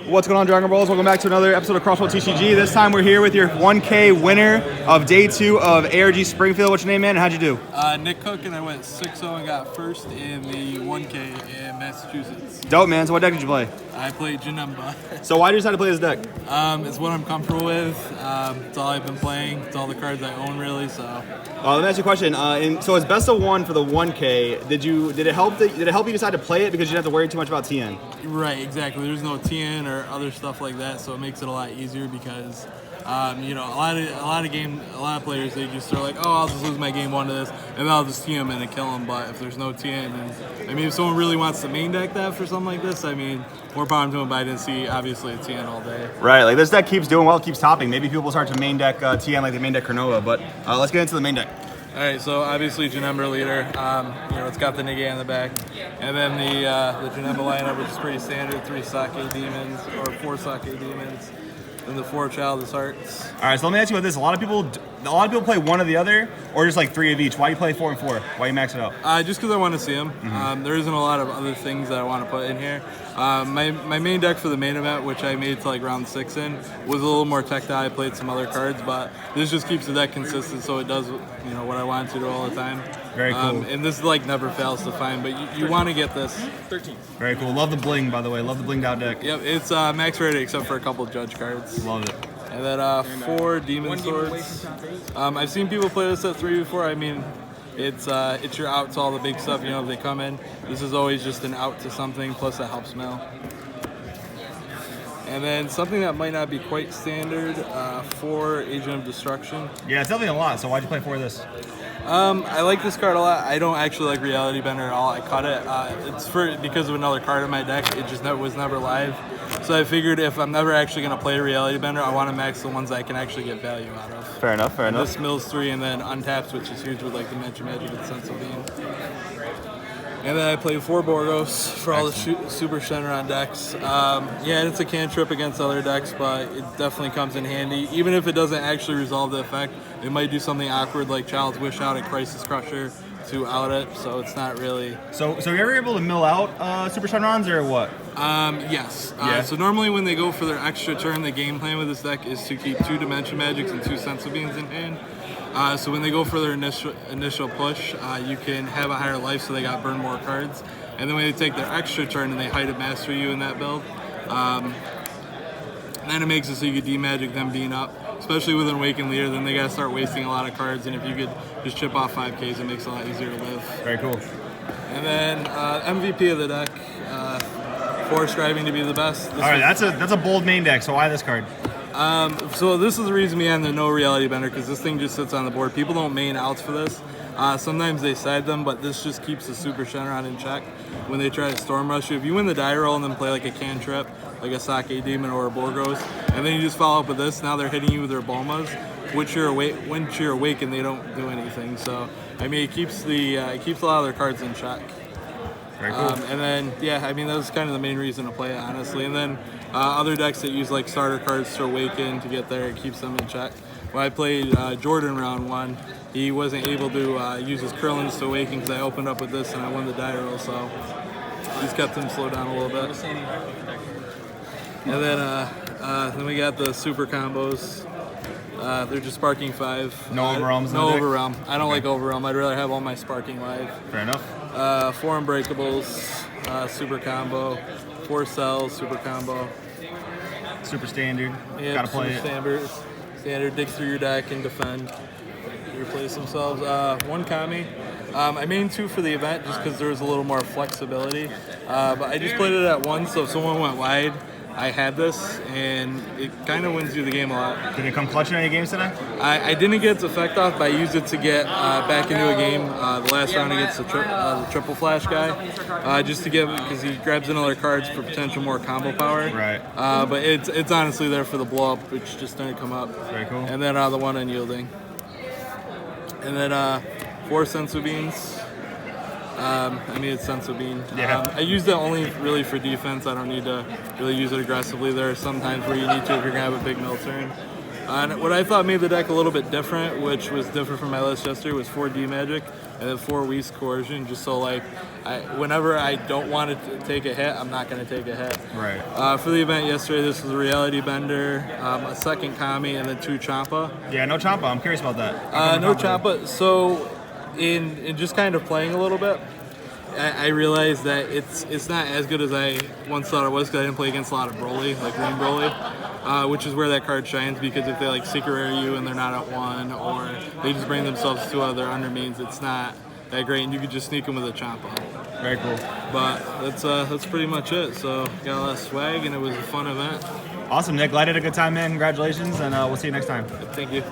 What's going on, Dragon Balls? Welcome back to another episode of Crossroad TCG. This time we're here with your 1K winner of day 2 of ARG Springfield. What's your name, man, and how'd you do? Nick Cook, and I went 6-0 and got first in the 1K in Massachusetts. Dope, man. So what deck did you play? I played Janemba. So why did you decide to play this deck? It's what I'm comfortable with. It's all I've been playing. It's all the cards I own, really. So. Let me ask you a question. So it's best of 1 for the 1K. Did it help you decide to play it because you didn't have to worry too much about TN? Right, exactly. There's no TN or other stuff like that, so it makes it a lot easier because. A lot of players, they just are like, oh, I'll just lose my game 1 to this, and then I'll just TN them and kill them. But if there's no TN, and if someone really wants to main deck that for something like this, more power to them. But I didn't see obviously a TN all day. Right, like this deck keeps doing well, keeps topping. Maybe people will start to main deck TN like they main deck Cronulla. But let's get into the main deck. All right, so obviously Janemba leader. It's got the Nigga on the back, and then the Janemba lineup, which is pretty standard: 3 Sake Demons or 4 Sake Demons. And the 4 Childless Hearts. All right, so let me ask you about this. A lot of people play one or the other, or just like 3 of each. Why do you play 4 and 4? Why you max it out? Just because I want to see them. Mm-hmm. There isn't a lot of other things that I want to put in here. My main deck for the main event, which I made to like round 6 in, was a little more tactile. I played some other cards, but this just keeps the deck consistent, so it does what I want it to do all the time. Very cool. And this like never fails to find, but you want to get this. 13. Very cool. Love the bling, by the way. Love the blinged out deck. Yep, it's max rated except for a couple judge cards. Love it. And then 4 Demon Swords. I've seen people play this at 3 before. It's your out to all the big stuff. If they come in, this is always just an out to something, plus it helps mill. And then something that might not be quite standard, 4 Agent of Destruction. Yeah, it's definitely a lot. So why'd you play 4 of this? I like this card a lot. I don't actually like Reality Bender at all. I cut it. It's because of another card in my deck. It just was never live. So I figured if I'm never actually going to play Reality Bender, I want to max the ones I can actually get value out of. Fair enough, fair enough. This mills 3 and then untaps, which is huge with like Dimension Magic and Sense of Being. And then I played 4 Borgos for all the Super Shenron decks. It's a cantrip against other decks, but it definitely comes in handy. Even if it doesn't actually resolve the effect, it might do something awkward like Child's Wish out at Crisis Crusher to out it, so it's not really... So you're ever able to mill out Super Shenrons or what? Yes. Yeah. So normally when they go for their extra turn, the game plan with this deck is to keep 2 Dimension Magics and 2 Sensu Beans in hand. So when they go for their initial push, you can have a higher life, so they got burn more cards. And then when they take their extra turn and they hide a Master you in that build, then it makes it so you can D-Magic them being up. Especially with an Awakened Leader, then they gotta start wasting a lot of cards, and if you could just chip off 5Ks, it makes it a lot easier to live. Very cool. And then MVP of the deck, 4 Striving to be the best. Alright, that's a bold main deck, so why this card? So this is the reason behind the no Reality Bender, because this thing just sits on the board. People don't main outs for this. Sometimes they side them, but this just keeps the Super Shenron in check when they try to Storm Rush you. If you win the die roll and then play like a cantrip, like a Sake Demon or a Borgos, and then you just follow up with this, now they're hitting you with their Bomas, once you're awake and they don't do anything. So, it keeps it keeps a lot of their cards in check. Very cool. And then, that was kind of the main reason to play it, honestly. And then other decks that use like starter cards to awaken to get there, it keeps them in check. When I played Jordan round 1, he wasn't able to use his Krillins to awaken because I opened up with this and I won the die roll, so just kept him slowed down a little bit. And then we got the super combos. They're just sparking 5. No overwhelms. No overwhelm. I don't like overwhelm. I'd rather have all my sparking live. Fair enough. 4 Unbreakables, super combo. 4 cells, super combo. Super standard. Yep, Gotta play it. Standard. Dig through your deck and defend. Replace themselves. 1 Kami. I main 2 for the event just because there was a little more flexibility. But I just played it at 1, so if someone went wide, I had this, and it kind of wins you the game a lot. Did it come clutch in any games today? I didn't get its effect off, but I used it to get back into a game the last round against the triple flash guy, just to get, because he grabs in other cards for potential more combo power. Right. But it's honestly there for the blow up, which just didn't come up. Very cool. And then the 1 Unyielding. And then 4 Sensu Beans. It's Sensu Bean. Yeah. I used it only really for defense. I don't need to really use it aggressively. There are some times where you need to if you're going to have a big mill turn. And what I thought made the deck a little bit different, which was different from my list yesterday, was 4 D Magic and then 4 Whist Coercion, just so like, whenever I don't want to take a hit, I'm not going to take a hit. Right. For the event yesterday, this was a Reality Bender, a second Kami, and then 2 Champa. Yeah, no Champa. I'm curious about that. No Champa. So, in just kind of playing a little bit, I realized that it's not as good as I once thought it was, because I didn't play against a lot of Broly, like green Broly, which is where that card shines, because if they like secret rare you and they're not at 1, or they just bring themselves to other under means, it's not that great, and you could just sneak them with a Champa. Very cool. But that's pretty much it. So got a lot of swag, and it was a fun event. Awesome, Nick. Glad you had a good time, man. Congratulations, and we'll see you next time. Thank you.